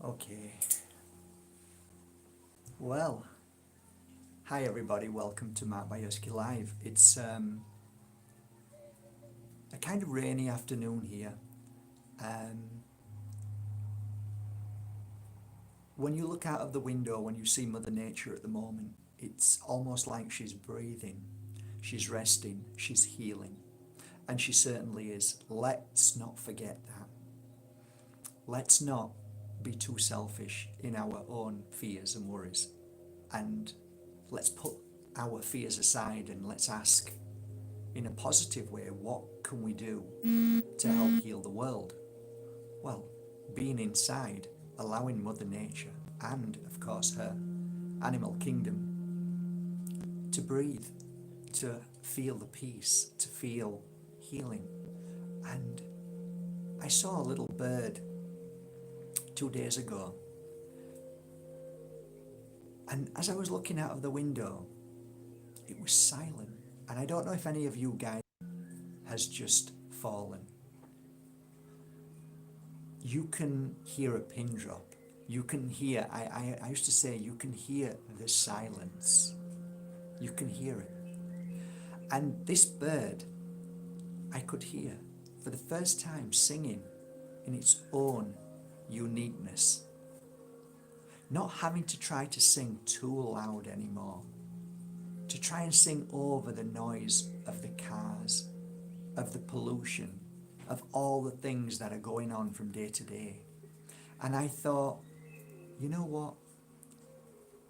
Okay. Well, hi everybody. Welcome to Mark Bajerski Live. It's a kind of rainy afternoon here. When you look out of the window, when you see Mother Nature at the moment, it's almost like she's breathing, she's resting, she's healing. And she certainly is. Let's not forget that. Let's not be too selfish in our own fears and worries. And let's put our fears aside and let's ask in a positive way, what can we do to help heal the world? Well, being inside, allowing Mother Nature and, of course, her animal kingdom to breathe, to feel the peace, to feel healing. And I saw a little bird 2 days ago, and as I was looking out of the window, it was silent. And I don't know if any of you guys has just fallen. You can hear a pin drop. You can hear, I used to say, you can hear the silence. You can hear it. And this bird, I could hear for the first time singing in its own uniqueness. Not having to try to sing too loud anymore. To try and sing over the noise of the cars, of the pollution, of all the things that are going on from day to day. And I thought, you know what?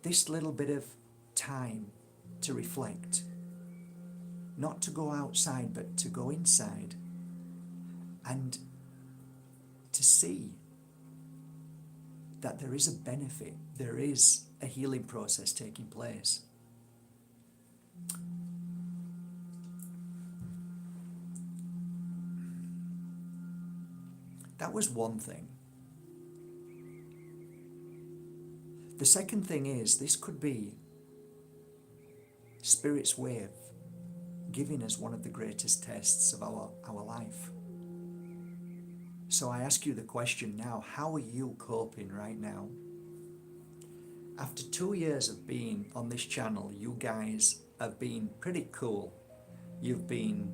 This little bit of time to reflect, not to go outside, but to go inside and to see that there is a benefit, there is a healing process taking place. That was one thing. The second thing is, this could be Spirit's way of giving us one of the greatest tests of our life. So I ask you the question now, how are you coping right now? After 2 years of being on this channel, you guys have been pretty cool. You've been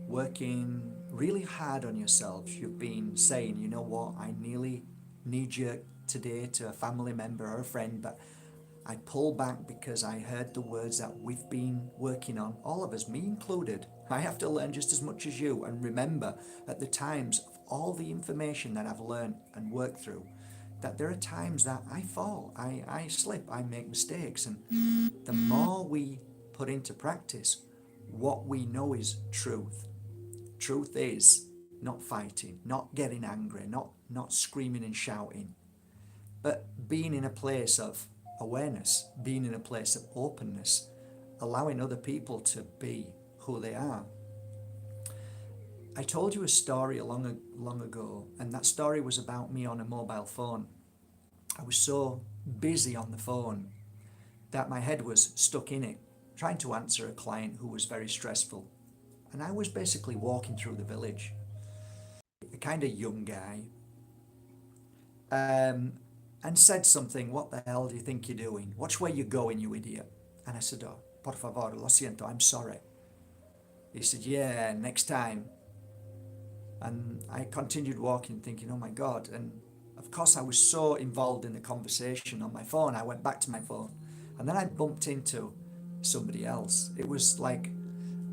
working really hard on yourselves. You've been saying, you know what, I nearly knee-jerked today to a family member or a friend, but I pulled back because I heard the words that we've been working on, all of us, me included. I have to learn just as much as you, and remember at the times of all the information that I've learned and worked through, that there are times that I fall, I slip, I make mistakes, and the more we put into practice what we know is truth. Truth is not fighting, not getting angry, not screaming and shouting, but being in a place of awareness, being in a place of openness, allowing other people to be who they are. I told you a story long ago, and that story was about me on a mobile phone. I was so busy on the phone that my head was stuck in it, trying to answer a client who was very stressful. And I was basically walking through the village, a kind of young guy, and said something, what the hell do you think you're doing? Watch where you're going, you idiot. And I said, oh, por favor, lo siento, I'm sorry. He said, yeah, next time. And I continued walking thinking, oh my God. And of course I was so involved in the conversation on my phone, I went back to my phone. And then I bumped into somebody else. It was like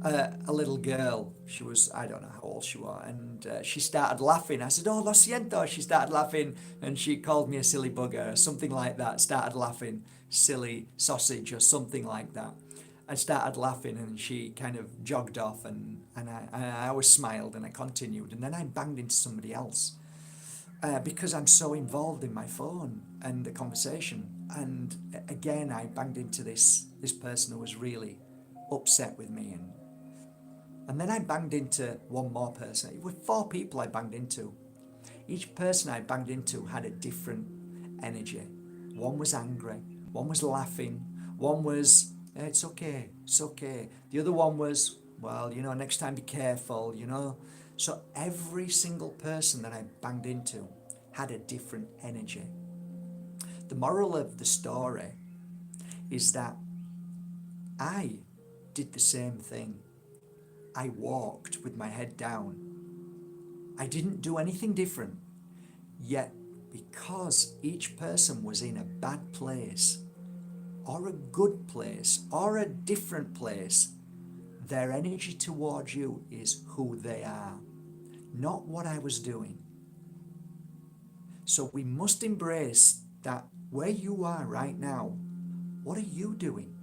a little girl. She was, I don't know how old she was, and she started laughing. I said, oh, lo siento. She started laughing, and she called me a silly bugger or something like that. Started laughing, silly sausage or something like that. I started laughing, and she kind of jogged off, and I always smiled, and I continued. And then I banged into somebody else because I'm so involved in my phone and the conversation. And again, I banged into this person who was really upset with me, and then I banged into one more person. It were 4 people I banged into. Each person I banged into had a different energy. One was angry, one was laughing, one was, it's okay, it's okay. The other one was, well, you know, next time be careful, you know. So every single person that I banged into had a different energy. The moral of the story is that I did the same thing. I walked with my head down. I didn't do anything different. Yet, because each person was in a bad place, or a good place, or a different place, their energy towards you is who they are, not what I was doing. So we must embrace that where you are right now, what are you doing?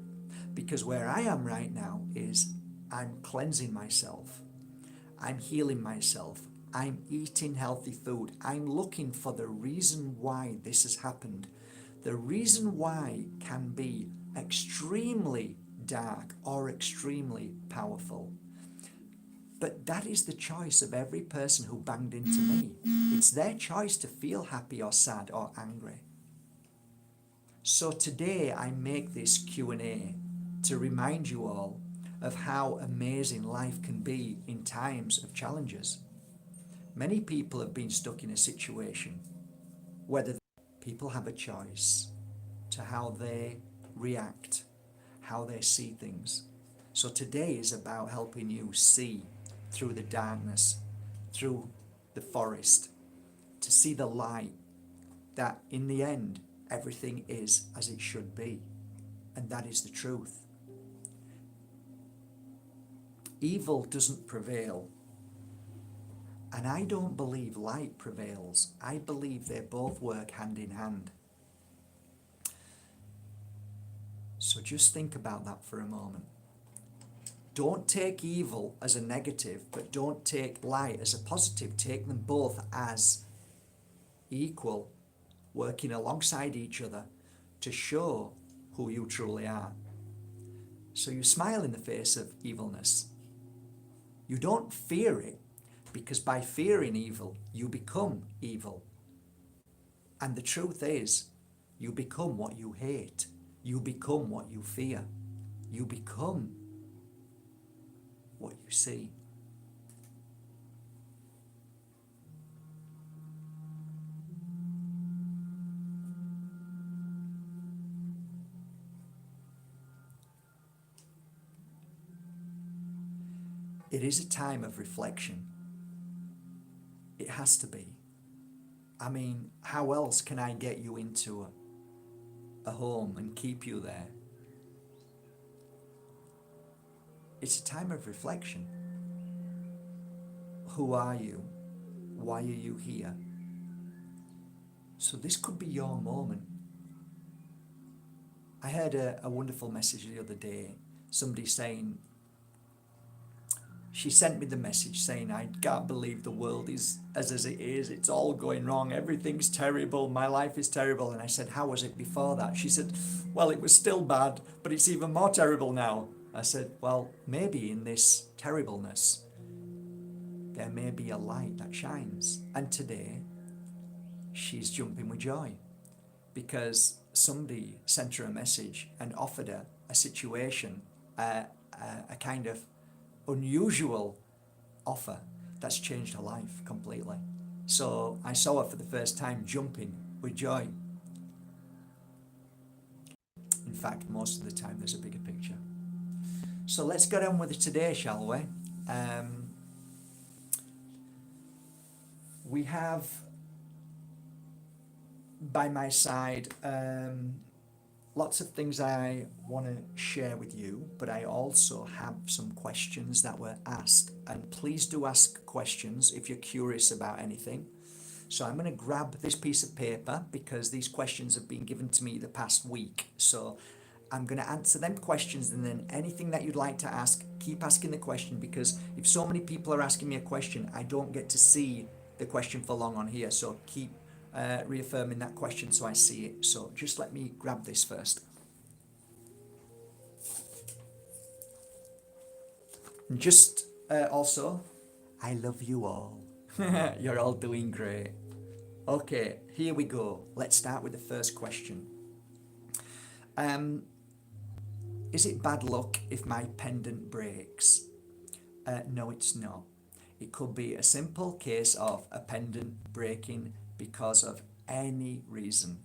Because where I am right now is I'm cleansing myself. I'm healing myself. I'm eating healthy food. I'm looking for the reason why this has happened. The reason why can be extremely dark or extremely powerful. But that is the choice of every person who banged into me. It's their choice to feel happy or sad or angry. So today I make this Q&A to remind you all of how amazing life can be in times of challenges. Many people have been stuck in a situation whether people have a choice to how they react, how they see things. So today is about helping you see through the darkness, through the forest, to see the light, that in the end, everything is as it should be. And that is the truth. Evil doesn't prevail. And I don't believe light prevails. I believe they both work hand in hand. So just think about that for a moment. Don't take evil as a negative, but don't take light as a positive. Take them both as equal, working alongside each other to show who you truly are. So you smile in the face of evilness. You don't fear it, because by fearing evil, you become evil. And the truth is, you become what you hate. You become what you fear. You become what you see. It is a time of reflection. It has to be. I mean, how else can I get you into a home and keep you there? It's a time of reflection. Who are you? Why are you here? So this could be your moment. I heard a wonderful message the other day. Somebody saying, she sent me the message saying, I can't believe the world is as it is. It's all going wrong. Everything's terrible. My life is terrible. And I said, how was it before that? She said, well, it was still bad, but it's even more terrible now. I said, well, maybe in this terribleness, there may be a light that shines. And today, she's jumping with joy because somebody sent her a message and offered her a situation, a kind of unusual offer that's changed her life completely. So I saw her for the first time jumping with joy. In fact, most of the time there's a bigger picture. So let's get on with it today, shall we? We have by my side lots of things I want to share with you, but I also have some questions that were asked. And please do ask questions if you're curious about anything. So I'm going to grab this piece of paper because these questions have been given to me the past week. So I'm going to answer them questions, and then anything that you'd like to ask, keep asking the question, because if so many people are asking me a question, I don't get to see the question for long on here. So keep reaffirming that question so I see it. So just let me grab this first. And just also, I love you all. You're all doing great. Okay, here we go. Let's start with the first question. Is it bad luck if my pendant breaks? No, it's not. It could be a simple case of a pendant breaking because of any reason.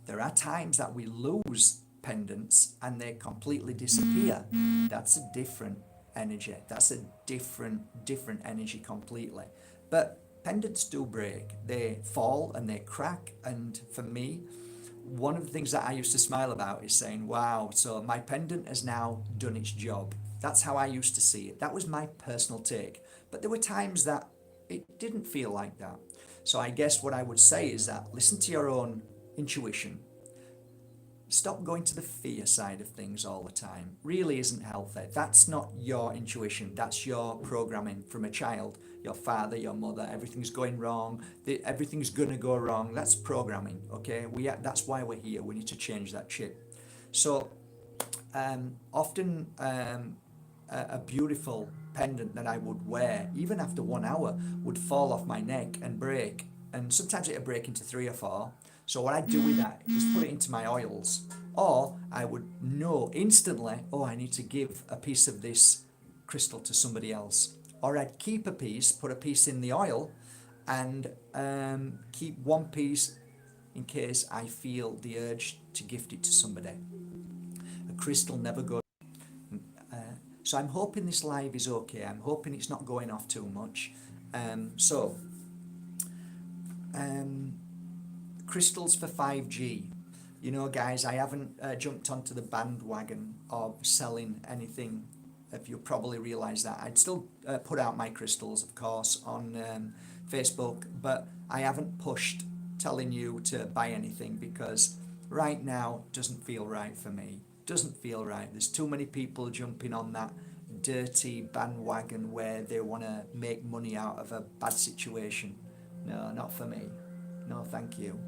There are times that we lose pendants and they completely disappear. That's a different energy. That's a different energy completely. But pendants do break. They fall and they crack. And for me, one of the things that I used to smile about is saying, wow, so my pendant has now done its job. That's how I used to see it. That was my personal take. But there were times that it didn't feel like that. So I guess what I would say is that listen to your own intuition. Stop going to the fear side of things all the time. Really isn't healthy. That's not your intuition. That's your programming from a child. Your father, your mother, everything's going wrong. Everything's going to go wrong. That's programming, okay? That's why we're here. We need to change that chip. So often a beautiful pendant that I would wear, even after 1 hour, would fall off my neck and break. And sometimes it'd break into 3 or 4. So what I do with that is put it into my oils. Or I would know instantly, oh, I need to give a piece of this crystal to somebody else. Or I'd keep a piece, put a piece in the oil, and keep one piece in case I feel the urge to gift it to somebody. A crystal never goes. So I'm hoping this live is okay. I'm hoping it's not going off too much. Crystals for 5G. You know, guys, I haven't jumped onto the bandwagon of selling anything. If you probably realise that. I'd still put out my crystals, of course, on Facebook, but I haven't pushed telling you to buy anything because right now doesn't feel right for me. Doesn't feel right. There's too many people jumping on that dirty bandwagon where they want to make money out of a bad situation. No, not for me. No, thank you.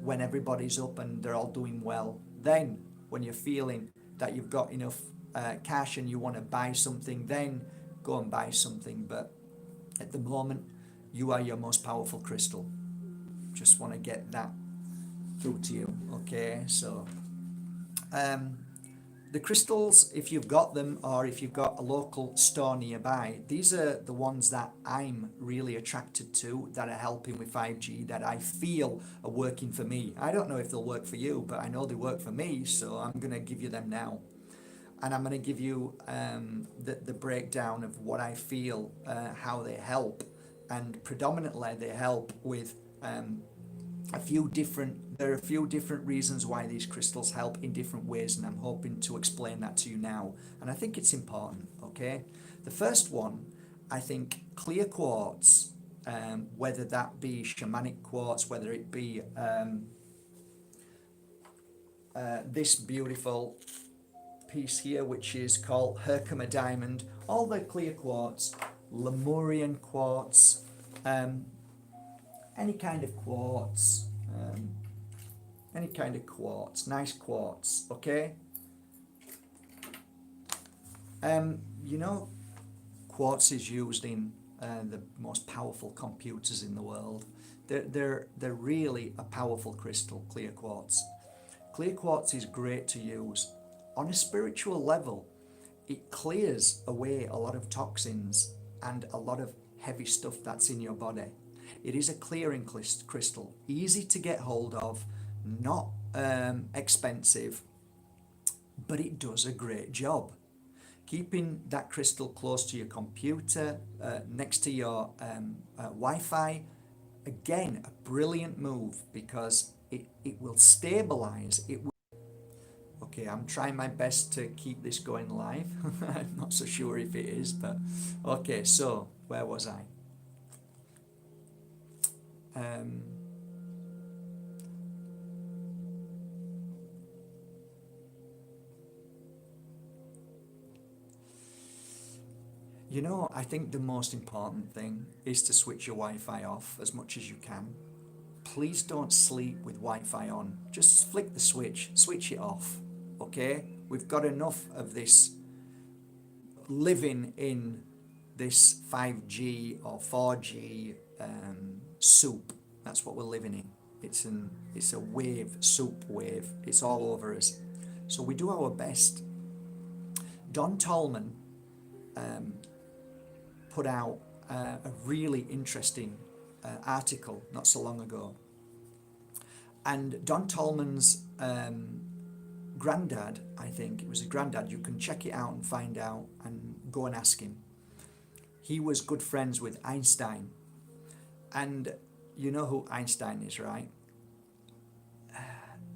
When everybody's up and they're all doing well, then when you're feeling that you've got enough cash and you want to buy something, then go and buy something. But at the moment, you are your most powerful crystal. Just want to get that through to you. Okay, so the crystals, if you've got them or if you've got a local store nearby, these are the ones that I'm really attracted to, that are helping with 5G, that I feel are working for me. I don't know if they'll work for you, but I know they work for me, so I'm going to give you them now. And I'm going to give you the breakdown of what I feel, how they help. And predominantly they help with there are a few different reasons why these crystals help in different ways, and I'm hoping to explain that to you now. And I think it's important, okay? The first one, I think clear quartz, whether that be shamanic quartz, whether it be this beautiful piece here, which is called Herkimer diamond, all the clear quartz, Lemurian quartz, any kind of quartz, nice quartz, okay? You know, quartz is used in the most powerful computers in the world. They're really a powerful crystal, clear quartz. Clear quartz is great to use. On a spiritual level, it clears away a lot of toxins and a lot of heavy stuff that's in your body. It is a clearing crystal, easy to get hold of, not expensive, but it does a great job. Keeping that crystal close to your computer, next to your Wi-Fi, again, a brilliant move because it will stabilize. Okay, I'm trying my best to keep this going live. I'm not so sure if it is, but okay, so where was I? You know, I think the most important thing is to switch your Wi-Fi off as much as you can. Please don't sleep with Wi-Fi on. Just flick the switch it off, okay? We've got enough of this living in this 5G or 4G soup. That's what we're living in. It's a wave, soup wave. It's all over us. So we do our best. Don Tolman put out a really interesting article not so long ago. And Don Tolman's granddad, I think it was his granddad, you can check it out and find out and go and ask him. He was good friends with Einstein. And you know who Einstein is, right?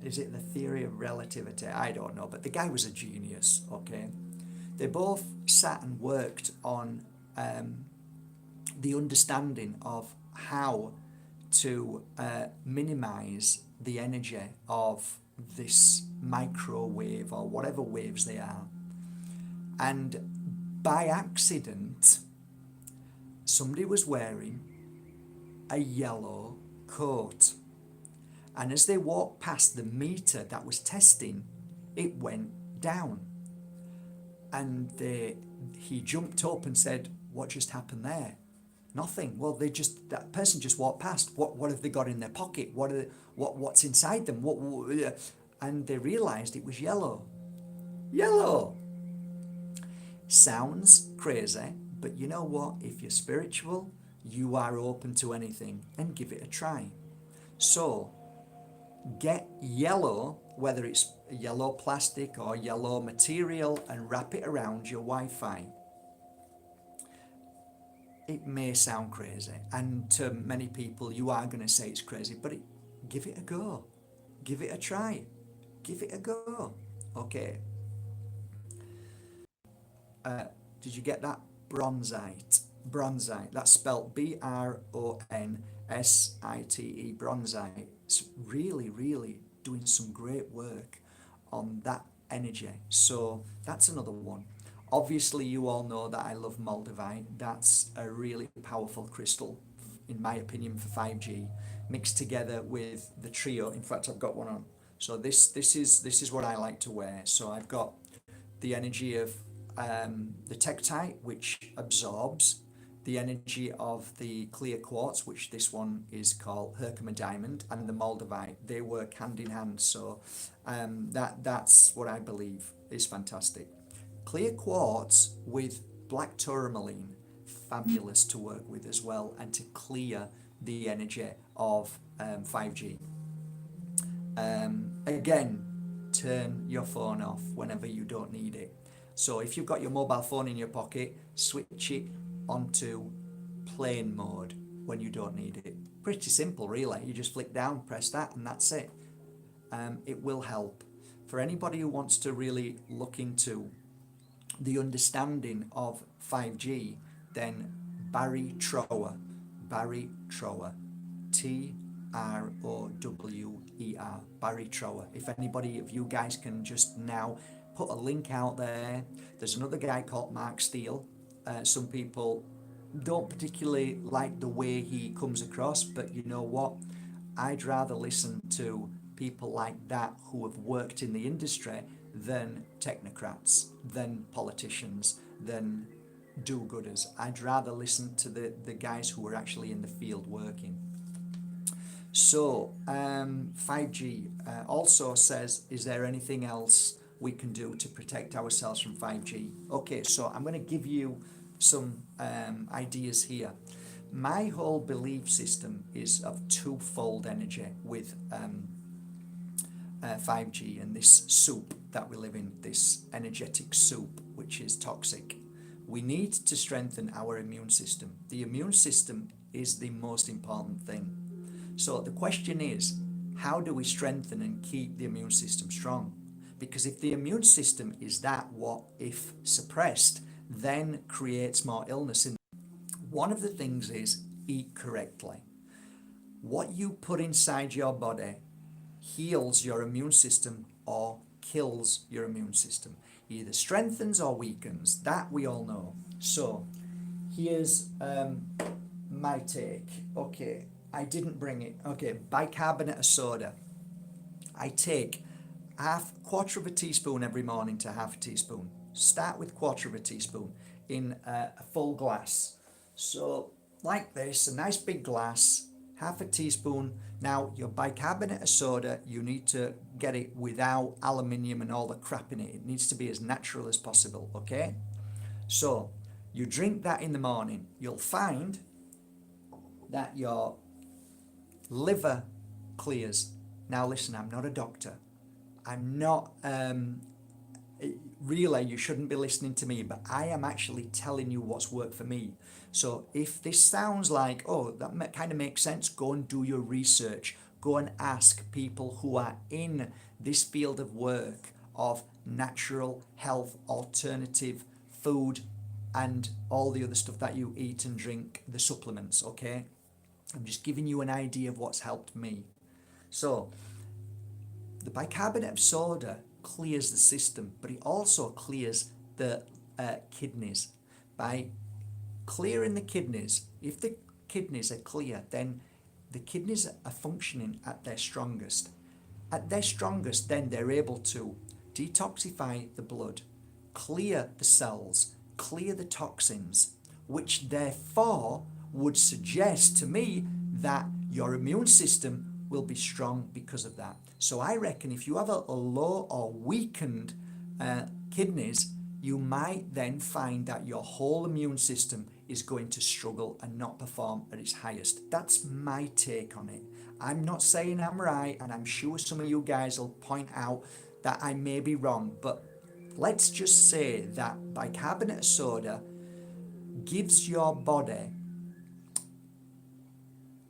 Is it the theory of relativity? I don't know, but the guy was a genius, okay? They both sat and worked on the understanding of how to minimize the energy of this microwave or whatever waves they are. And by accident, somebody was wearing a yellow coat. And as they walked past the meter that was testing, it went down. And he jumped up and said, "What just happened there?" "Nothing." "Well, that person just walked past. What have they got in their pocket? What's inside them? And they realized it was yellow. Yellow. Sounds crazy, but you know what? If you're spiritual, you are open to anything, and give it a try. So get yellow, whether it's yellow plastic or yellow material, and wrap it around your Wi-Fi. It may sound crazy, and to many people you are going to say it's crazy, but give it a go. Give it a try. Give it a go. Okay. Did you get that? Bronzite. Bronzite. That's spelled Bronzite. Bronzite. It's really, really doing some great work on that energy. So that's another one. Obviously, you all know that I love Moldavite. That's a really powerful crystal, in my opinion, for 5G, mixed together with the trio. In fact, I've got one on. So this is what I like to wear. So I've got the energy of the Tektite, which absorbs, the energy of the clear quartz, which this one is called Herkimer Diamond, and the Moldavite. They work hand in hand. So that's what I believe is fantastic. Clear quartz with black tourmaline, fabulous to work with as well, and to clear the energy of 5G. Again, turn your phone off whenever you don't need it. So if you've got your mobile phone in your pocket, switch it onto plane mode when you don't need it. Pretty simple, really. You just flick down, press that, and that's it. It will help. For anybody who wants to really look into the understanding of 5G, then Barry Trower, Trower, Barry Trower. If anybody of you guys can just now put a link out there. There's another guy called Mark Steele. Some people don't particularly like the way he comes across, but you know what? I'd rather listen to people like that who have worked in the industry than technocrats, than politicians, than do-gooders. I'd rather listen to the guys who are actually in the field working. So 5G also says, is there anything else we can do to protect ourselves from 5G? Okay, so I'm going to give you some ideas here. My whole belief system is of twofold energy with 5G and this soup that we live in, this energetic soup, which is toxic. We need to strengthen our immune system. The immune system is the most important thing. So the question is, how do we strengthen and keep the immune system strong? Because if the immune system is that what if suppressed, then creates more illness. One of the things is eat correctly. What you put inside your body heals your immune system or kills your immune system. Either strengthens or weakens. That we all know. So here's my take. Okay, I didn't bring it. Okay, bicarbonate of soda. I take quarter of a teaspoon every morning to half a teaspoon. Start with quarter of a teaspoon in a full glass. So like this, a nice big glass, half a teaspoon. Now your bicarbonate of soda, you need to get it without aluminium and all the crap in it. It needs to be as natural as possible, okay? So you drink that in the morning. You'll find that your liver clears. Now listen, I'm not a doctor. I'm not, really, you shouldn't be listening to me, but I am actually telling you what's worked for me. So if this sounds like, oh, that kind of makes sense, go and do your research. Go and ask people who are in this field of work of natural health, alternative food, and all the other stuff that you eat and drink, the supplements, okay? I'm just giving you an idea of what's helped me. So the bicarbonate of soda clears the system, but it also clears the kidneys. By clearing the kidneys, if the kidneys are clear, then the kidneys are functioning at their strongest. At their strongest, then they're able to detoxify the blood, clear the cells, clear the toxins, which therefore would suggest to me that your immune system will be strong because of that. So I reckon if you have a low or weakened kidneys, you might then find that your whole immune system is going to struggle and not perform at its highest. That's my take on it. I'm not saying I'm right, and I'm sure some of you guys will point out that I may be wrong, but let's just say that bicarbonate of soda gives your body,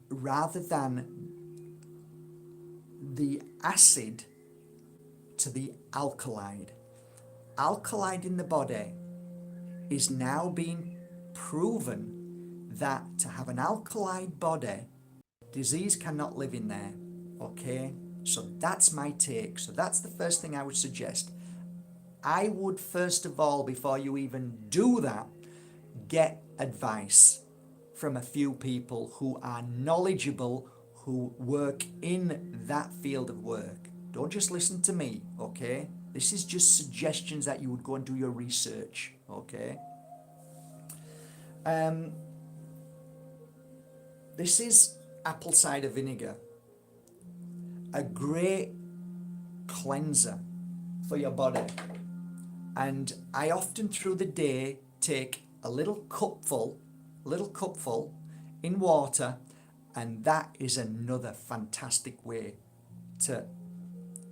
rather than the acid, to the alkaloid. Alkaloid in the body is now being proven that to have an alkaloid body, disease cannot live in there. Okay? So that's my take. So that's the first thing I would suggest. I would first of all, before you even do that, get advice from a few people who are knowledgeable, who work in that field of work. Don't just listen to me, okay? This is just suggestions that you would go and do your research, okay? This is apple cider vinegar, a great cleanser for your body. And I often through the day take a little cupful in water, and that is another fantastic way to,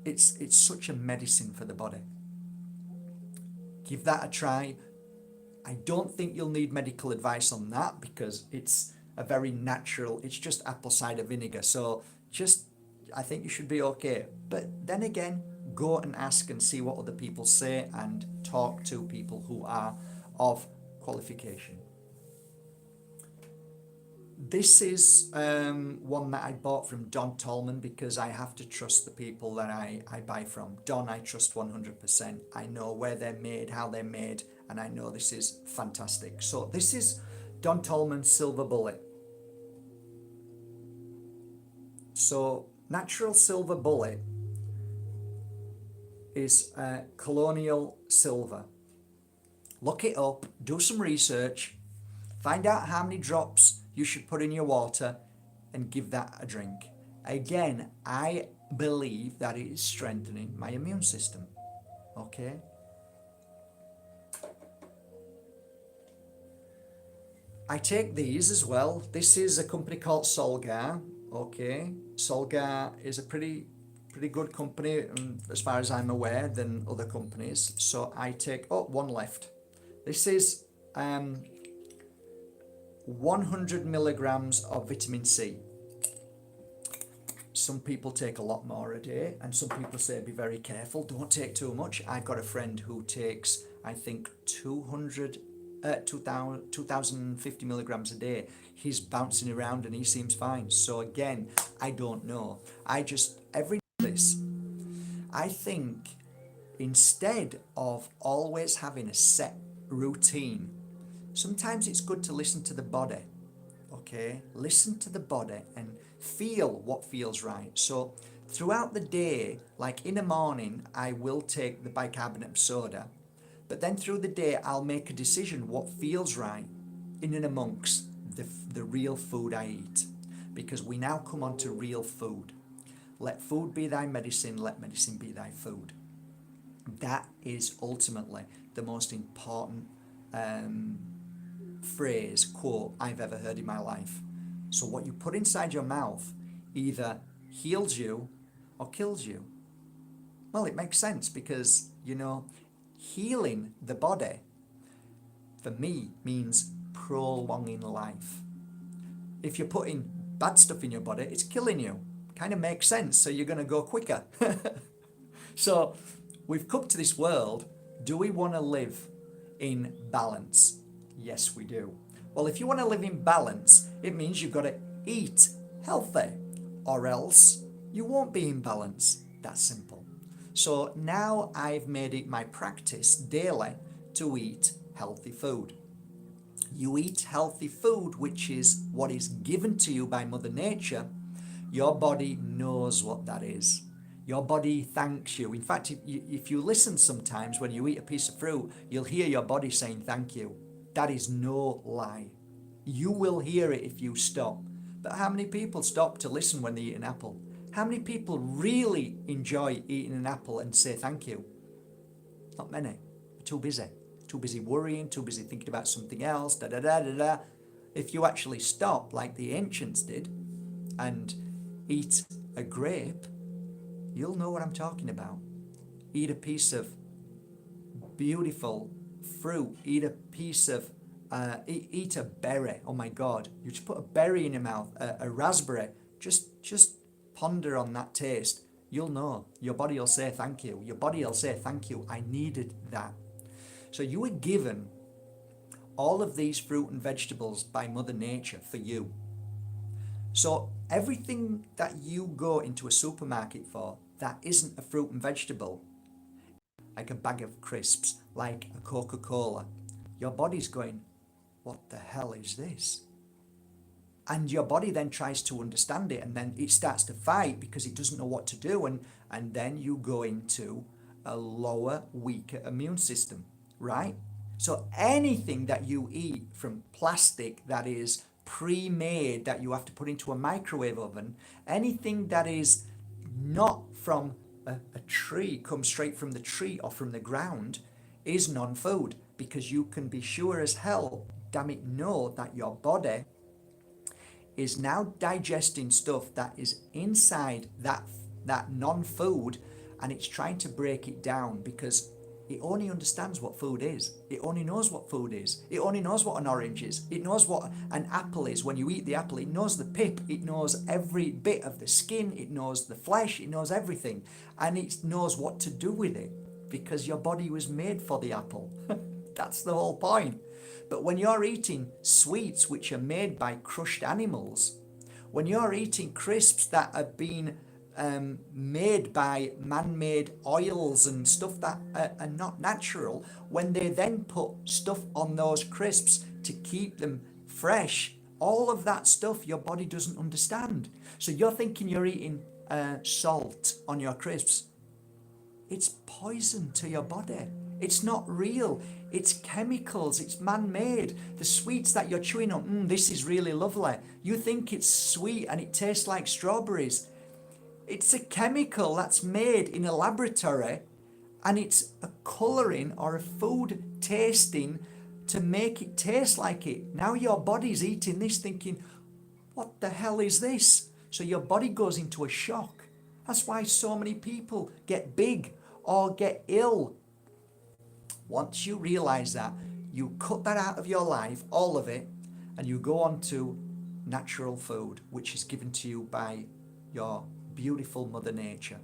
it's such a medicine for the body. Give that a try. I don't think you'll need medical advice on that because it's a very natural, it's just apple cider vinegar. So I think you should be okay. But then again, go and ask and see what other people say and talk to people who are of qualification. This is one that I bought from Don Tolman because I have to trust the people that I buy from. Don, I trust 100%. I know where they're made, how they're made, and I know this is fantastic. So this is Don Tolman's Silver Bullet. So natural silver bullet is colonial silver. Look it up, do some research, find out how many drops you should put in your water and give that a drink. Again, I believe that it is strengthening my immune system. Okay? I take these as well. This is a company called Solgar. Okay? Solgar is a pretty good company as far as I'm aware than other companies. So I take, one left. This is 100 milligrams of vitamin C. Some people take a lot more a day, and some people say be very careful, don't take too much. I've got a friend who takes, I think, 2050 milligrams a day. He's bouncing around and he seems fine. So again, I don't know. I think instead of always having a set routine, sometimes it's good to listen to the body, okay? Listen to the body and feel what feels right. So throughout the day, like in the morning, I will take the bicarbonate of soda, but then through the day, I'll make a decision what feels right in and amongst the real food I eat, because we now come on to real food. Let food be thy medicine, let medicine be thy food. That is ultimately the most important quote I've ever heard in my life. So what you put inside your mouth either heals you or kills you? Well, it makes sense because, healing the body, for me, means prolonging life. If you're putting bad stuff in your body, it's killing you. Kind of makes sense, so you're going to go quicker. So we've come to this world. Do we want to live in balance? Yes, we do. Well, if you want to live in balance, it means you've got to eat healthy, or else you won't be in balance. That's simple. So now I've made it my practice daily to eat healthy food. You eat healthy food, which is what is given to you by Mother Nature. Your body knows what that is. Your body thanks you. In fact, if you listen sometimes when you eat a piece of fruit, you'll hear your body saying thank you. That is no lie. You will hear it if you stop. But how many people stop to listen when they eat an apple? How many people really enjoy eating an apple and say thank you? Not many. They're too busy. Too busy worrying, too busy thinking about something else, da-da-da-da-da. If you actually stop, like the ancients did, and eat a grape, you'll know what I'm talking about. Eat a piece of beautiful fruit. Eat a piece of, eat a berry. Oh my God. You just put a berry in your mouth, a raspberry. Just ponder on that taste. You'll know. Your body will say thank you. Your body will say thank you. I needed that. So you were given all of these fruit and vegetables by Mother Nature for you. So everything that you go into a supermarket for that isn't a fruit and vegetable, like a bag of crisps, like a Coca-Cola, your body's going, what the hell is this? And your body then tries to understand it, and then it starts to fight because it doesn't know what to do, and then you go into a lower, weaker immune system, right? So anything that you eat from plastic that is pre-made, that you have to put into a microwave oven, anything that is not from a tree, comes straight from the tree or from the ground, is non-food, because you can be sure as hell, damn it, know that your body is now digesting stuff that is inside that non-food, and it's trying to break it down because it only understands what food is. It only knows what food is. It only knows what an orange is. It knows what an apple is. When you eat the apple, it knows the pip. It knows every bit of the skin. It knows the flesh. It knows everything. And it knows what to do with it because your body was made for the apple. That's the whole point. But when you're eating sweets which are made by crushed animals, when you're eating crisps that have been made by man-made oils and stuff that are not natural, when they then put stuff on those crisps to keep them fresh, all of that stuff your body doesn't understand. So you're thinking you're eating salt on your crisps. It's poison to your body. It's not real. It's chemicals. It's man-made. The sweets that you're chewing on, this is really lovely. You think it's sweet and it tastes like strawberries. It's a chemical that's made in a laboratory, and it's a colouring or a food tasting to make it taste like it. Now your body's eating this thinking, what the hell is this? So your body goes into a shock. That's why so many people get big or get ill. Once you realise that, you cut that out of your life, all of it, and you go on to natural food, which is given to you by your beautiful Mother Nature.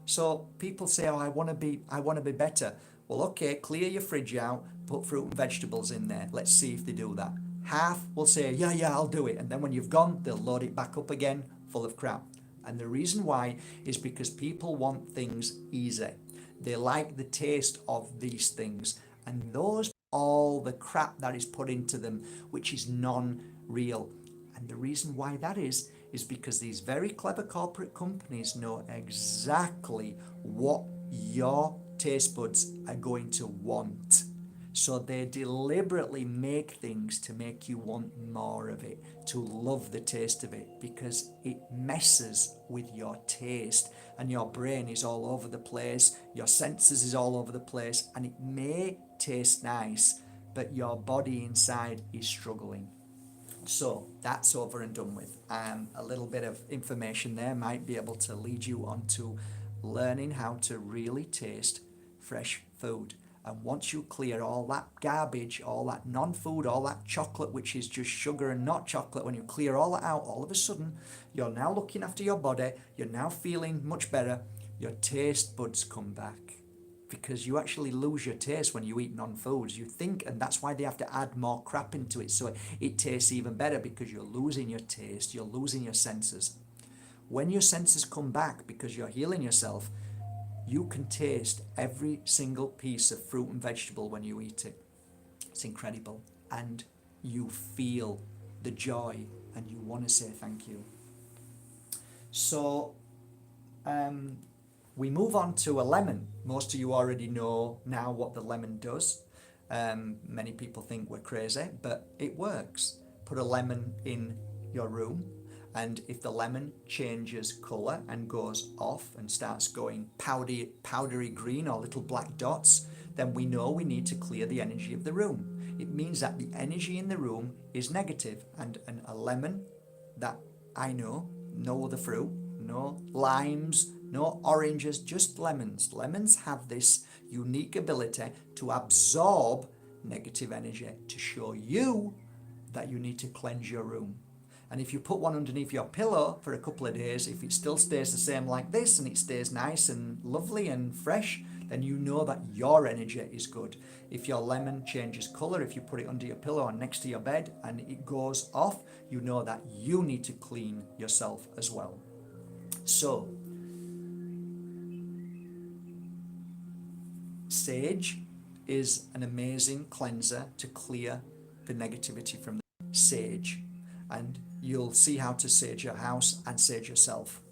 So people say, I want to be better. Well, okay, clear your fridge out, put fruit and vegetables in there. Let's see if they do that. Half will say, yeah, I'll do it. And then when you've gone, they'll load it back up again, full of crap. And the reason why is because people want things easy. They like the taste of these things. And those, all the crap that is put into them, which is non-real. And the reason why that is because these very clever corporate companies know exactly what your taste buds are going to want. So they deliberately make things to make you want more of it, to love the taste of it, because it messes with your taste, and your brain is all over the place, your senses is all over the place, and it may taste nice, but your body inside is struggling. So that's over and done with. A little bit of information there might be able to lead you on to learning how to really taste fresh food. And once you clear all that garbage, all that non-food, all that chocolate, which is just sugar and not chocolate, when you clear all that out, all of a sudden, you're now looking after your body, you're now feeling much better, your taste buds come back. Because you actually lose your taste when you eat non-foods. You think, and that's why they have to add more crap into it so it tastes even better, because you're losing your taste, you're losing your senses. When your senses come back because you're healing yourself, you can taste every single piece of fruit and vegetable when you eat it. It's incredible. And you feel the joy and you want to say thank you. So, we move on to a lemon. Most of you already know now what the lemon does. Many people think we're crazy, but it works. Put a lemon in your room, and if the lemon changes colour and goes off and starts going powdery green or little black dots, then we know we need to clear the energy of the room. It means that the energy in the room is negative, and a lemon that I know, no other fruit, no limes, no oranges, just lemons. Lemons have this unique ability to absorb negative energy to show you that you need to cleanse your room. And if you put one underneath your pillow for a couple of days, if it still stays the same like this and it stays nice and lovely and fresh, then you know that your energy is good. If your lemon changes colour, if you put it under your pillow or next to your bed and it goes off, you know that you need to clean yourself as well. So, sage is an amazing cleanser to clear the negativity from the sage. And you'll see how to sage your house and sage yourself.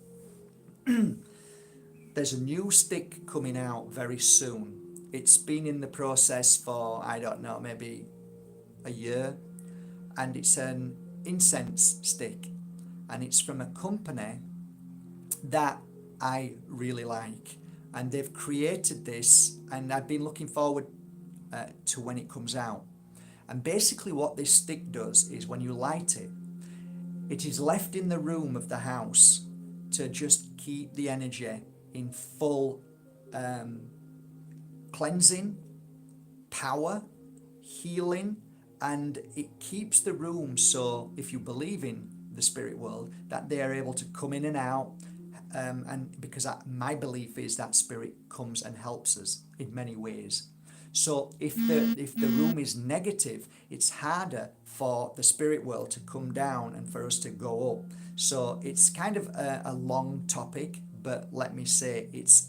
There's a new stick coming out very soon. It's been in the process for, I don't know, maybe a year. And it's an incense stick. And it's from a company that I really like. And they've created this, and I've been looking forward to when it comes out. And basically what this stick does is when you light it, it is left in the room of the house to just keep the energy in full cleansing, power, healing, and it keeps the room so, if you believe in the spirit world, that they are able to come in and out. And because my belief is that spirit comes and helps us in many ways. So if the room is negative, it's harder for the spirit world to come down and for us to go up. So it's kind of a long topic, but let me say it's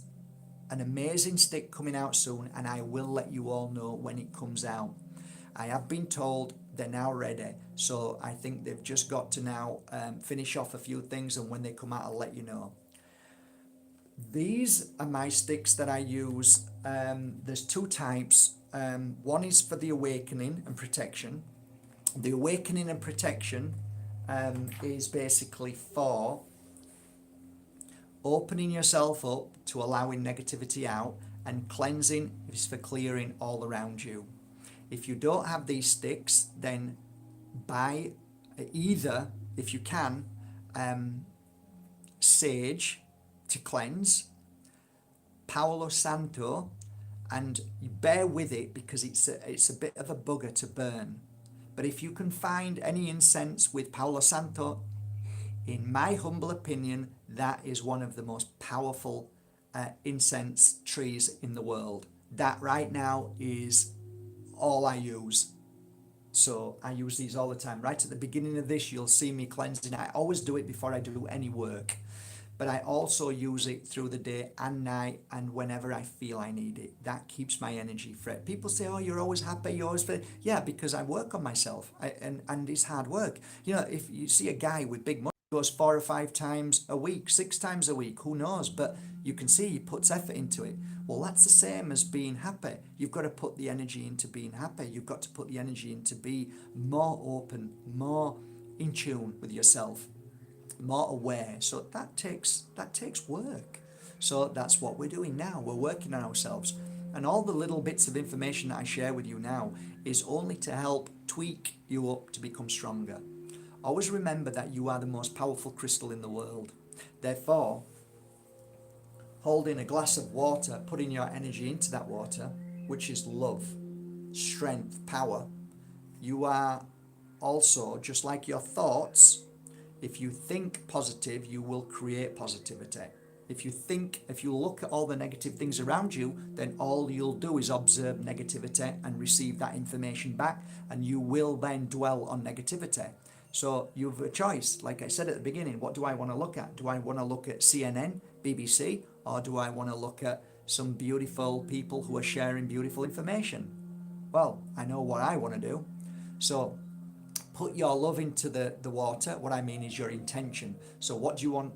an amazing stick coming out soon, and I will let you all know when it comes out. I have been told they're now ready, so I think they've just got to now finish off a few things, and when they come out, I'll let you know. These are my sticks that I use. There's two types. One is for the awakening and protection. The awakening and protection is basically for opening yourself up to allowing negativity out, and cleansing is for clearing all around you. If you don't have these sticks, then buy either, if you can, sage to cleanse, Palo Santo, and you bear with it because it's a bit of a bugger to burn. But if you can find any incense with Palo Santo, in my humble opinion, that is one of the most powerful incense trees in the world. That right now is all I use. So I use these all the time. Right at the beginning of this, you'll see me cleansing. I always do it before I do any work. But I also use it through the day and night and whenever I feel I need it. That keeps my energy fresh. People say, oh, you're always happy, you're always fresh. Yeah, because I work on myself, and it's hard work. You know, if you see a guy with big money, goes 4 or 5 times a week, 6 times a week, who knows? But you can see he puts effort into it. Well, that's the same as being happy. You've got to put the energy into being happy. You've got to put the energy into be more open, more in tune with yourself, more aware. So that takes work. So that's what we're doing now. We're working on ourselves. And all the little bits of information that I share with you now is only to help tweak you up to become stronger. Always remember that you are the most powerful crystal in the world. Therefore, holding a glass of water, putting your energy into that water, which is love, strength, power, you are also, just like your thoughts, if you think positive, you will create positivity. If you look at all the negative things around you, then all you'll do is observe negativity and receive that information back, and you will then dwell on negativity. So you have a choice. Like I said at the beginning, what do I want to look at? Do I want to look at CNN, BBC, or do I want to look at some beautiful people who are sharing beautiful information? Well, I know what I want to do. So put your love into the water. What I mean is your intention. So what do you want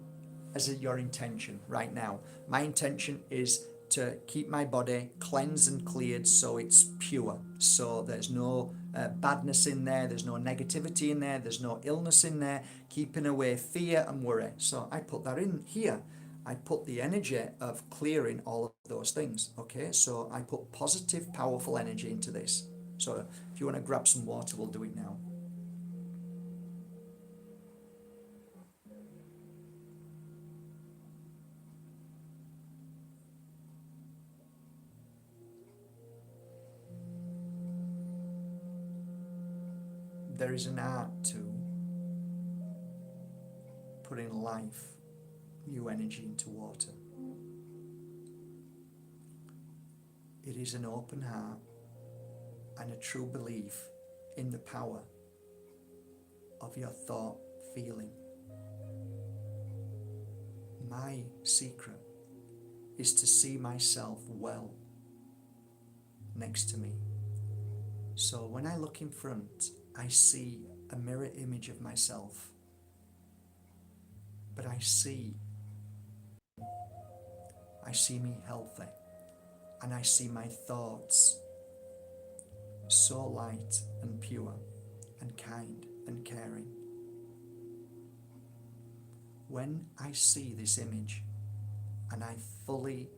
as your intention right now? My intention is to keep my body cleansed and cleared so it's pure. So there's no badness in there, there's no negativity in there, there's no illness in there, keeping away fear and worry. So I put that in here. I put the energy of clearing all of those things. Okay, so I put positive, powerful energy into this. So if you want to grab some water, we'll do it now. There is an art to putting life, new energy into water. It is an open heart and a true belief in the power of your thought, feeling. My secret is to see myself well next to me. So when I look in front, I see a mirror image of myself, but I see me healthy, and I see my thoughts so light and pure and kind and caring. When I see this image and I fully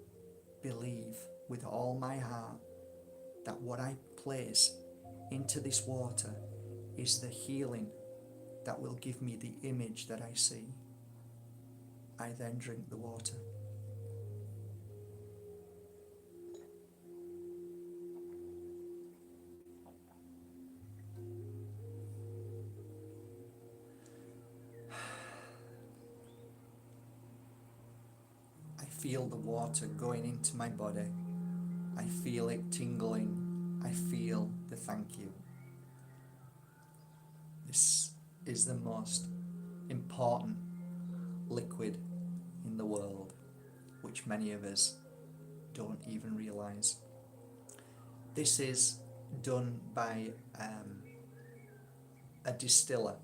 believe with all my heart that what I place into this water is the healing that will give me the image that I see, I then drink the water. I feel the water going into my body. I feel it tingling. I feel the thank you. This is the most important liquid in the world, which many of us don't even realize. This is done by a distiller,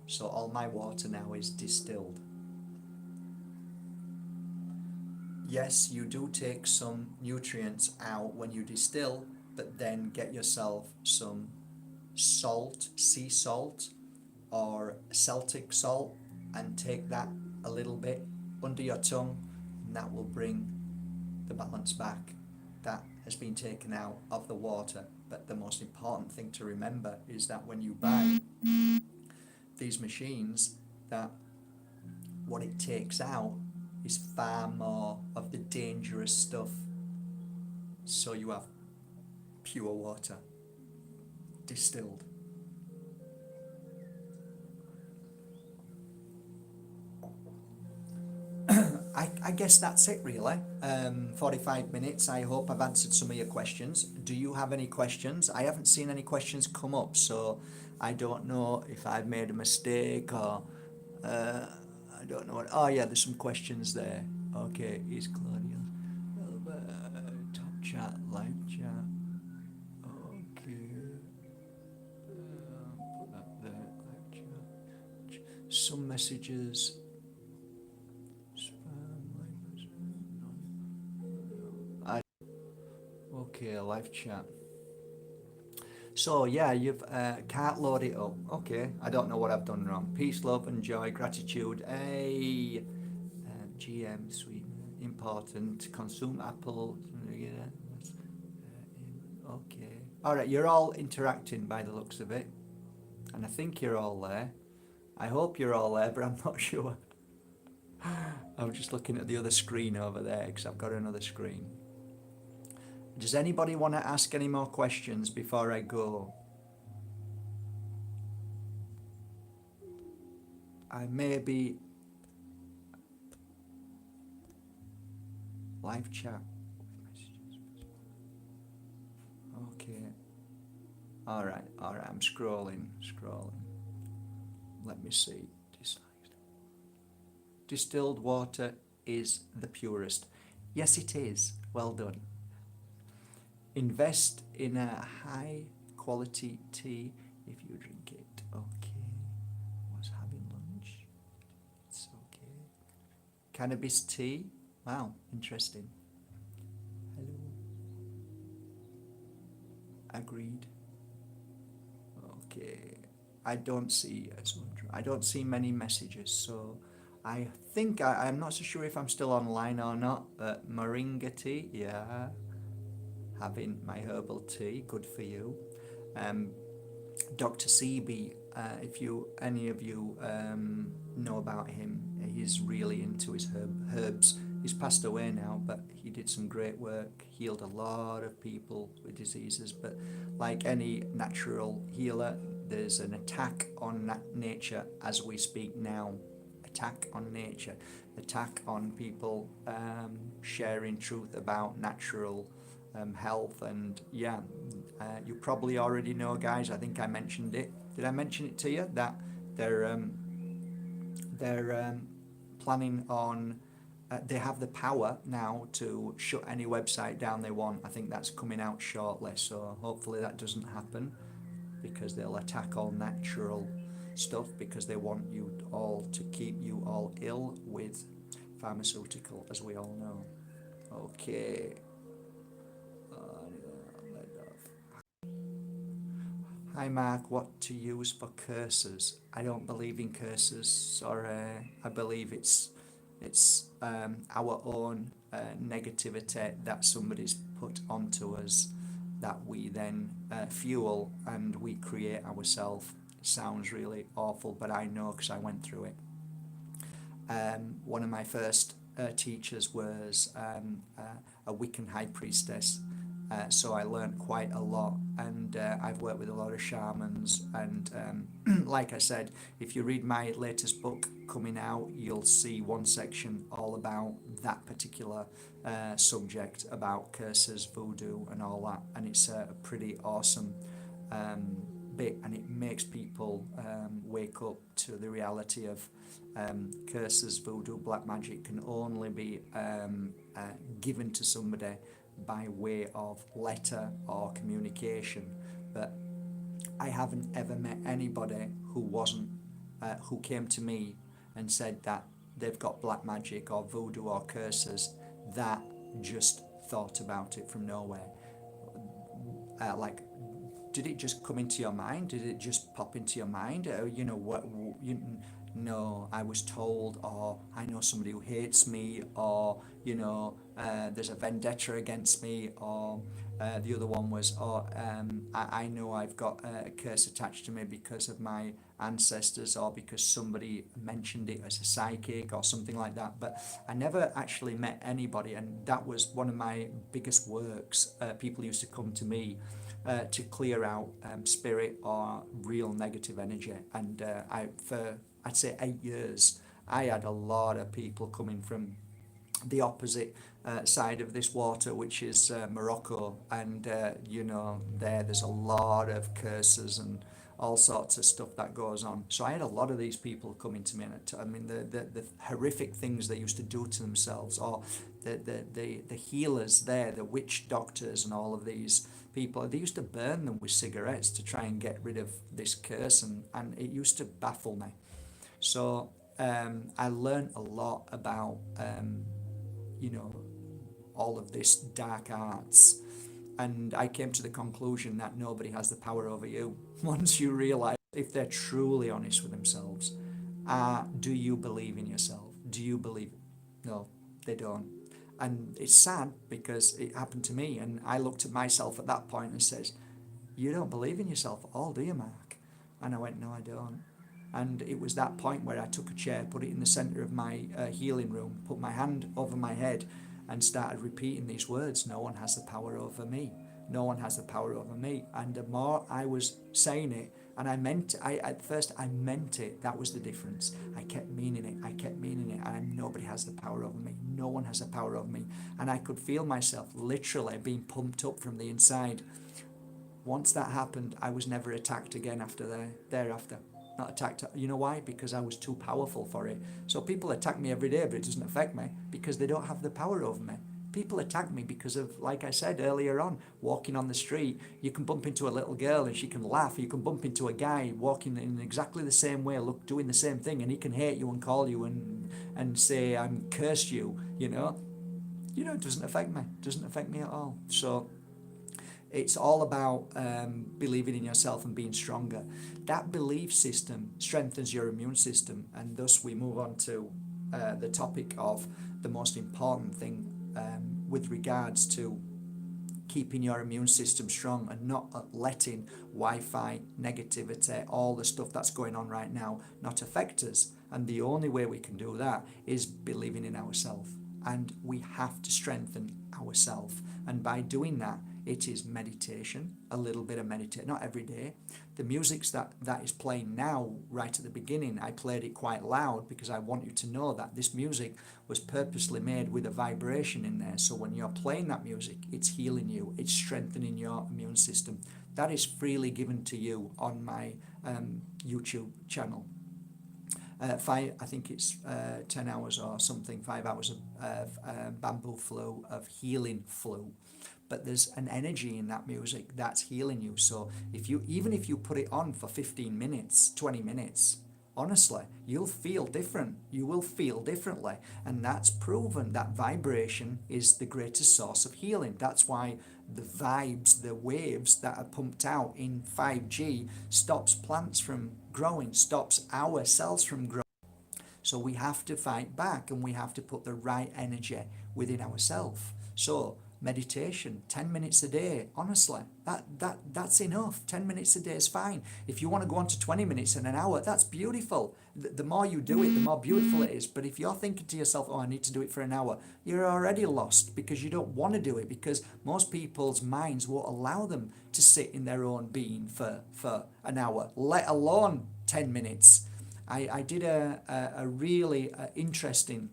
so all my water now is distilled. Yes, you do take some nutrients out when you distill, but then get yourself some salt, sea salt, or Celtic salt, and take that a little bit under your tongue, and that will bring the balance back that has been taken out of the water. But the most important thing to remember is that when you buy these machines, that what it takes out is far more of the dangerous stuff. So you have pure water, distilled. I guess that's it really. 45 minutes. I hope I've answered some of your questions. Do you have any questions? I haven't seen any questions come up, so I don't know if I've made a mistake or I don't know what. Oh yeah, there's some questions there. Okay, is Claudia top chat, live chat? Okay, put that there, live chat. Some messages. Okay, live chat. So yeah, you've can't load it up. Okay, I don't know what I've done wrong. Peace, love, and joy, gratitude. Hey, GM, sweet, important. Consume apple. Okay. All right, you're all interacting by the looks of it, and I think you're all there. I hope you're all there, but I'm not sure. I'm just looking at the other screen over there because I've got another screen. Does anybody want to ask any more questions before I go? I may be live chat. Okay. All right. I'm scrolling. Let me see. Distilled water is the purest. Yes, it is. Well done. Invest in a high quality tea if you drink it. Okay. Was having lunch. It's okay. Cannabis tea. Wow, interesting. Hello. Agreed. Okay. I don't see many messages, so I think I'm not so sure if I'm still online or not. Moringa tea, yeah. Having my herbal tea, good for you. Dr. Sebi, if any of you know about him, he's really into his herbs. He's passed away now, but he did some great work, healed a lot of people with diseases. But like any natural healer, there's an attack on nature as we speak now. Attack on nature, attack on people sharing truth about natural health. And yeah, you probably already know, guys, I think I mentioned it. Did I mention it to you that they're planning on they have the power now to shut any website down they want. I think that's coming out shortly, so hopefully that doesn't happen, because they'll attack all natural stuff, because they want you all to keep you all ill with pharmaceutical, as we all know. Okay. Hi Mark, what to use for curses? I don't believe in curses. Sorry, I believe it's our own negativity that somebody's put onto us, that we then fuel and we create ourselves. It sounds really awful, but I know because I went through it. One of my first teachers was a Wiccan high priestess. So I learned quite a lot, and I've worked with a lot of shamans, and like I said, if you read my latest book coming out, you'll see one section all about that particular subject, about curses, voodoo and all that, and it's a pretty awesome bit, and it makes people wake up to the reality of curses, voodoo, black magic can only be given to somebody by way of letter or communication. But I haven't ever met anybody who came to me and said that they've got black magic or voodoo or curses, that just thought about it from nowhere. Like, did it just come into your mind? Did it just pop into your mind? No, I was told, or I know somebody who hates me, or there's a vendetta against me, or the other one was, I know I've got a curse attached to me because of my ancestors, or because somebody mentioned it as a psychic or something like that. But I never actually met anybody, and that was one of my biggest works. People used to come to me to clear out spirit or real negative energy, and I'd say 8 years, I had a lot of people coming from the opposite side of this water, which is Morocco, and there's a lot of curses and all sorts of stuff that goes on. So I had a lot of these people coming to me, and I mean the horrific things they used to do to themselves, or the healers there, the witch doctors and all of these people, they used to burn them with cigarettes to try and get rid of this curse, and it used to baffle me. So I learned a lot about all of this dark arts, and I came to the conclusion that nobody has the power over you. Once you realize, if they're truly honest with themselves, do you believe in yourself? Do you believe? No, they don't. And it's sad, because it happened to me, and I looked at myself at that point and says, you don't believe in yourself at all, do you, Mark? And I went, no, I don't. And it was that point where I took a chair, put it in the center of my healing room, put my hand over my head, and started repeating these words: no one has the power over me. No one has the power over me. And the more I was saying it, and I meant, at first I meant it, that was the difference. I kept meaning it, and nobody has the power over me. No one has the power over me. And I could feel myself literally being pumped up from the inside. Once that happened, I was never attacked again thereafter. Not attacked. You know why? Because I was too powerful for it. So people attack me every day, but it doesn't affect me because they don't have the power over me. People attack me because of, like I said earlier on, walking on the street. You can bump into a little girl and she can laugh. You can bump into a guy walking in exactly the same way, doing the same thing, and he can hate you and call you and say, I'm cursed you, you know. It doesn't affect me. It doesn't affect me at all. So it's all about believing in yourself and being stronger. That belief system strengthens your immune system, and thus we move on to the topic of the most important thing with regards to keeping your immune system strong and not letting Wi-Fi, negativity, all the stuff that's going on right now not affect us. And the only way we can do that is believing in ourselves. And we have to strengthen ourselves. And by doing that, it is meditation, a little bit of meditation, not every day. The music that is playing now, right at the beginning, I played it quite loud because I want you to know that this music was purposely made with a vibration in there. So when you're playing that music, it's healing you, it's strengthening your immune system. That is freely given to you on my YouTube channel. I think it's 10 hours or something, 5 hours of bamboo flow, of healing flow. But there's an energy in that music that's healing you. So even if you put it on for 15 minutes, 20 minutes, honestly, you'll feel different. You will feel differently. And that's proven that vibration is the greatest source of healing. That's why the vibes, the waves that are pumped out in 5G stops plants from growing, stops our cells from growing. So we have to fight back, and we have to put the right energy within ourselves. So meditation, 10 minutes a day, honestly, that's enough. 10 minutes a day is fine. If you want to go on to 20 minutes and an hour, that's beautiful. The more you do it, the more beautiful it is. But if you're thinking to yourself, oh, I need to do it for an hour, you're already lost because you don't want to do it, because most people's minds won't allow them to sit in their own being for an hour, let alone 10 minutes. I did a really interesting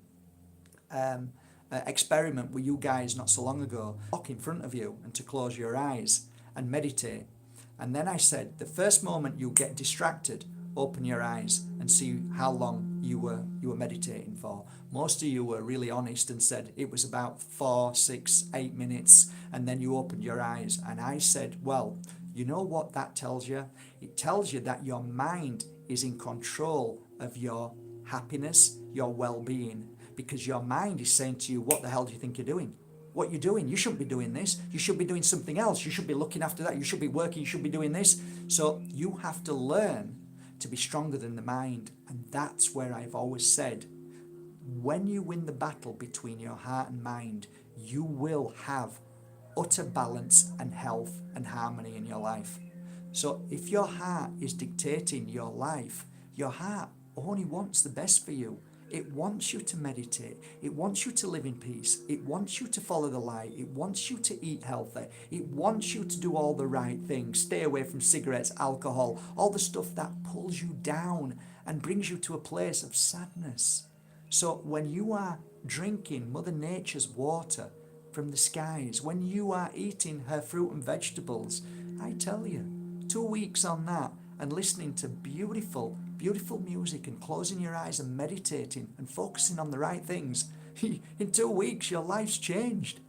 experiment with you guys not so long ago. Walk in front of you and to close your eyes and meditate. And then I said, the first moment you get distracted, open your eyes and see how long you were meditating for. Most of you were really honest and said it was about 4, 6, 8 minutes, and then you opened your eyes. And I said, well, you know what that tells you? It tells you that your mind is in control of your happiness, your well-being, because your mind is saying to you, what the hell do you think you're doing? What you're doing, you shouldn't be doing this. You should be doing something else. You should be looking after that. You should be working. You should be doing this. So you have to learn to be stronger than the mind. And that's where I've always said, when you win the battle between your heart and mind, you will have utter balance and health and harmony in your life. So if your heart is dictating your life, your heart only wants the best for you. It wants you to meditate. It wants you to live in peace. It wants you to follow the light. It wants you to eat healthy. It wants you to do all the right things. Stay away from cigarettes, alcohol, all the stuff that pulls you down and brings you to a place of sadness. So when you are drinking Mother Nature's water from the skies, when you are eating her fruit and vegetables, I tell you, 2 weeks on that and listening to beautiful music and closing your eyes and meditating and focusing on the right things, in 2 weeks your life's changed.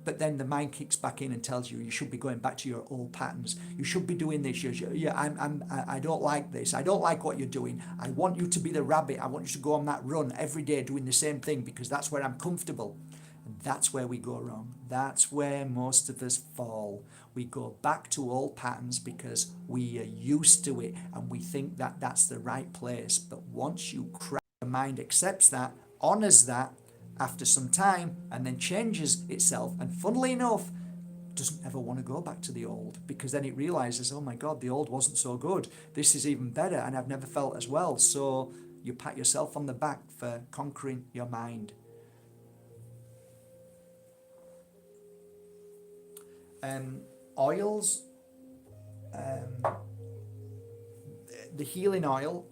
But then the mind kicks back in and tells you should be going back to your old patterns. You should be doing this. I don't like this. I don't like what you're doing. I want you to be the rabbit. I want you to go on that run every day doing the same thing because that's where I'm comfortable. And that's where we go wrong. That's where most of us fall. We go back to old patterns because we are used to it and we think that that's the right place. But once you crack, your mind accepts that, honors that after some time, and then changes itself. And funnily enough, doesn't ever want to go back to the old, because then it realizes, oh my God, the old wasn't so good. This is even better, and I've never felt as well. So you pat yourself on the back for conquering your mind. Oils, the healing oil,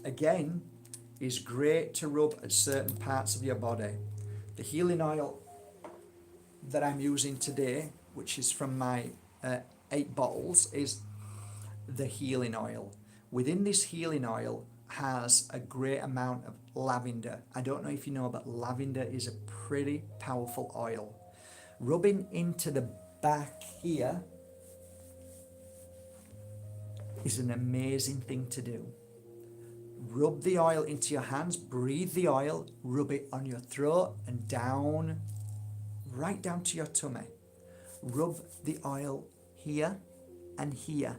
again, is great to rub at certain parts of your body. The healing oil that I'm using today, which is from my 8 bottles, is the healing oil. Within this healing oil has a great amount of lavender. I don't know if you know, but lavender is a pretty powerful oil. Rubbing into the back here is an amazing thing to do. Rub the oil into your hands, breathe the oil, rub it on your throat and down, right down to your tummy. Rub the oil here and here.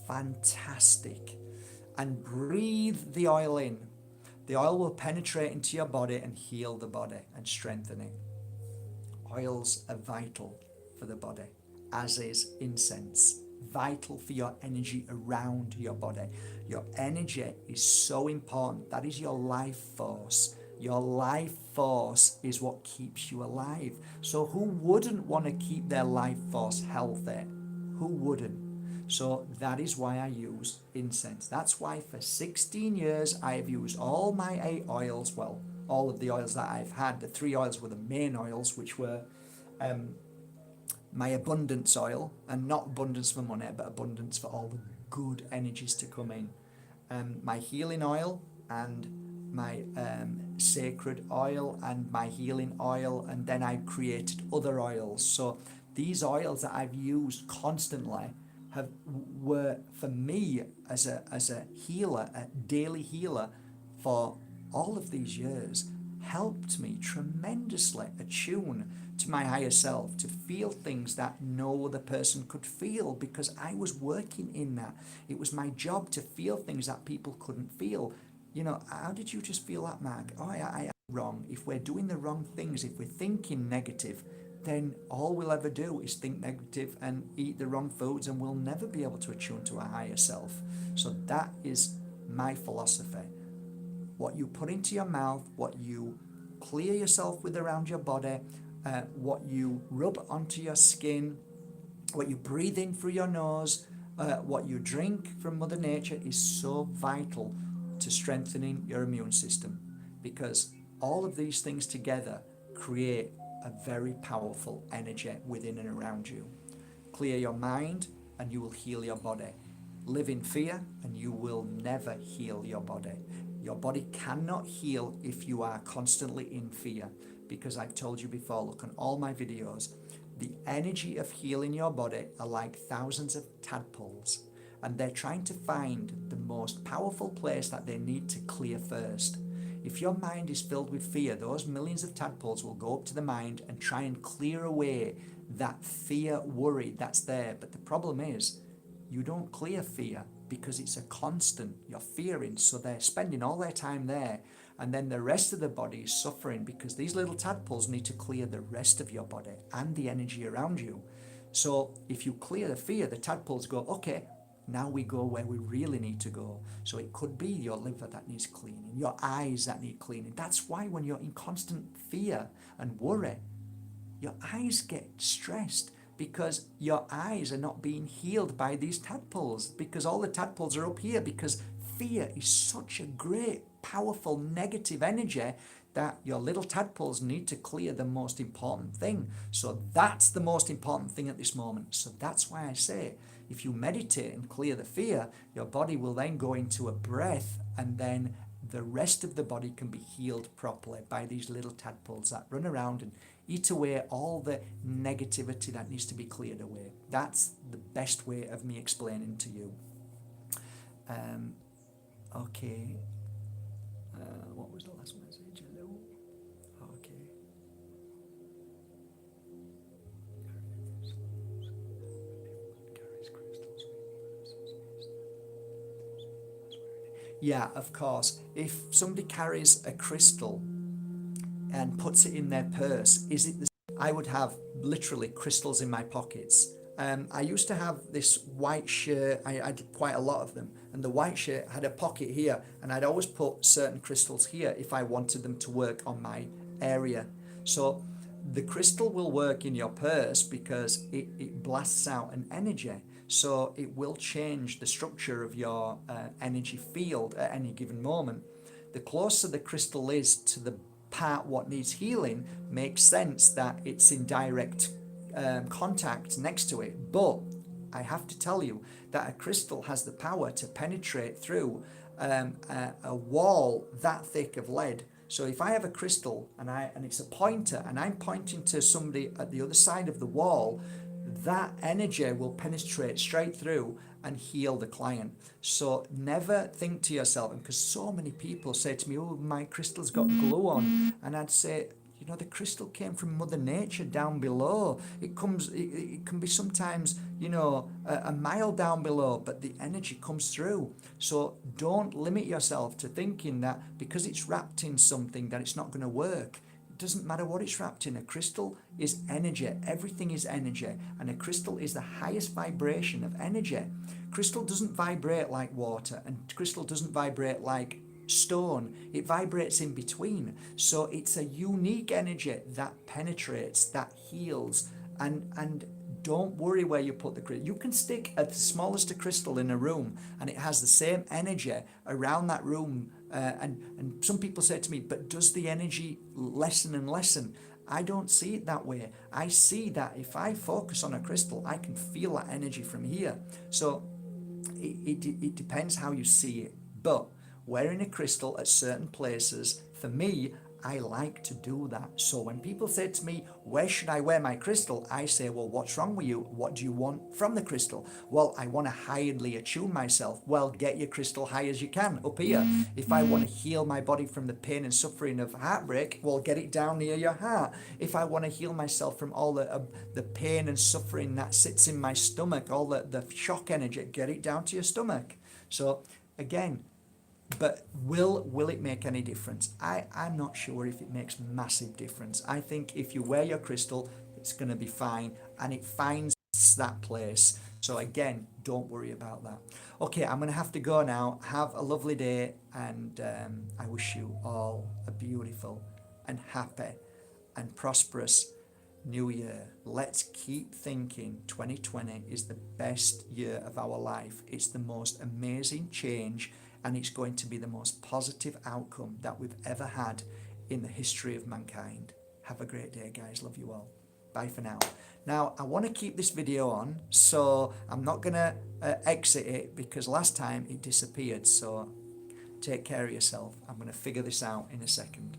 Fantastic. And breathe the oil in. The oil will penetrate into your body and heal the body and strengthen it. Oils are vital for the body, as is incense. Vital for your energy around your body. Your energy is so important. That is your life force. Your life force is what keeps you alive. So who wouldn't want to keep their life force healthy? Who wouldn't? So that is why I use incense. That's why for 16 years I've used all my 8 oils, well, all of the oils that I've had. The 3 oils were the main oils, which were my abundance oil, and not abundance for money, but abundance for all the good energies to come in. My healing oil and my sacred oil and my healing oil, and then I created other oils. So these oils that I've used constantly were for me as a healer, a daily healer for all of these years, helped me tremendously attune to my higher self, to feel things that no other person could feel, because I was working in that. It was my job to feel things that people couldn't feel. You know, how did you just feel that, Mark? Oh, I am wrong. If we're doing the wrong things, if we're thinking negative, then all we'll ever do is think negative and eat the wrong foods, and we'll never be able to attune to our higher self. So that is my philosophy. What you put into your mouth, what you clear yourself with around your body, what you rub onto your skin, what you breathe in through your nose, what you drink from Mother Nature is so vital to strengthening your immune system, because all of these things together create a very powerful energy within and around you. Clear your mind and you will heal your body. Live in fear and you will never heal your body. Your body cannot heal if you are constantly in fear, because I've told you before, look on all my videos, the energy of healing your body are like thousands of tadpoles, and they're trying to find the most powerful place that they need to clear first. If your mind is filled with fear, those millions of tadpoles will go up to the mind and try and clear away that fear, worry that's there. But the problem is, you don't clear fear because it's a constant. You're fearing, so they're spending all their time there. And then the rest of the body is suffering because these little tadpoles need to clear the rest of your body and the energy around you. So if you clear the fear, the tadpoles go, okay, now we go where we really need to go. So it could be your liver that needs cleaning, your eyes that need cleaning. That's why when you're in constant fear and worry, your eyes get stressed, because your eyes are not being healed by these tadpoles, because all the tadpoles are up here, because fear is such a great, powerful, negative energy that your little tadpoles need to clear the most important thing. So that's the most important thing at this moment. So that's why I say, if you meditate and clear the fear, your body will then go into a breath, and then the rest of the body can be healed properly by these little tadpoles that run around and eat away all the negativity that needs to be cleared away. That's the best way of me explaining to you. Okay. What was the last message? Hello? Okay. Yeah, of course. If somebody carries a crystal and puts it in their purse, is it the I would have literally crystals in my pockets. I used to have this white shirt. I did quite a lot of them, and the white shirt had a pocket here, and I'd always put certain crystals here if I wanted them to work on my area. So the crystal will work in your purse because it blasts out an energy. So it will change the structure of your energy field at any given moment. The closer the crystal is to the part what needs healing, makes sense that it's in direct contact next to it. But I have to tell you that a crystal has the power to penetrate through a wall that thick of lead. So if I have a crystal and it's a pointer and I'm pointing to somebody at the other side of the wall, that energy will penetrate straight through and heal the client. So never think to yourself, and because so many people say to me, oh, my crystal's got glue on, and I'd say, you know, the crystal came from Mother Nature down below. It can be sometimes, you know, a mile down below, but the energy comes through. So don't limit yourself to thinking that because it's wrapped in something that it's not going to work. It doesn't matter what it's wrapped in. A crystal is energy. Everything is energy. And a crystal is the highest vibration of energy. Crystal doesn't vibrate like water, and crystal doesn't vibrate like stone. It vibrates in between. So it's a unique energy that penetrates, that heals, and don't worry where you put the crystal. You can stick the smallest crystal in a room and it has the same energy around that room. And some people say to me, but does the energy lessen and lessen? I don't see it that way. I see that if I focus on a crystal, I can feel that energy from here. So it depends how you see it. But wearing a crystal at certain places, for me, I like to do that. So when people say to me, where should I wear my crystal? I say, well, what's wrong with you? What do you want from the crystal? Well, I want to highly attune myself. Well, get your crystal high as you can, up here. If I want to heal my body from the pain and suffering of heartbreak, well, get it down near your heart. If I want to heal myself from all the pain and suffering that sits in my stomach, all the shock energy, get it down to your stomach. So again, but will it make any difference? I'm not sure if it makes massive difference. I think if you wear your crystal, it's going to be fine, and it finds that place. So again, don't worry about that. Okay, I'm going to have to go now. Have a lovely day, and I wish you all a beautiful and happy and prosperous new year. Let's keep thinking 2020 is the best year of our life. It's the most amazing change, and it's going to be the most positive outcome that we've ever had in the history of mankind. Have a great day, guys. Love you all. Bye for now. Now, I want to keep this video on, so I'm not going to exit it because last time it disappeared. So take care of yourself. I'm going to figure this out in a second.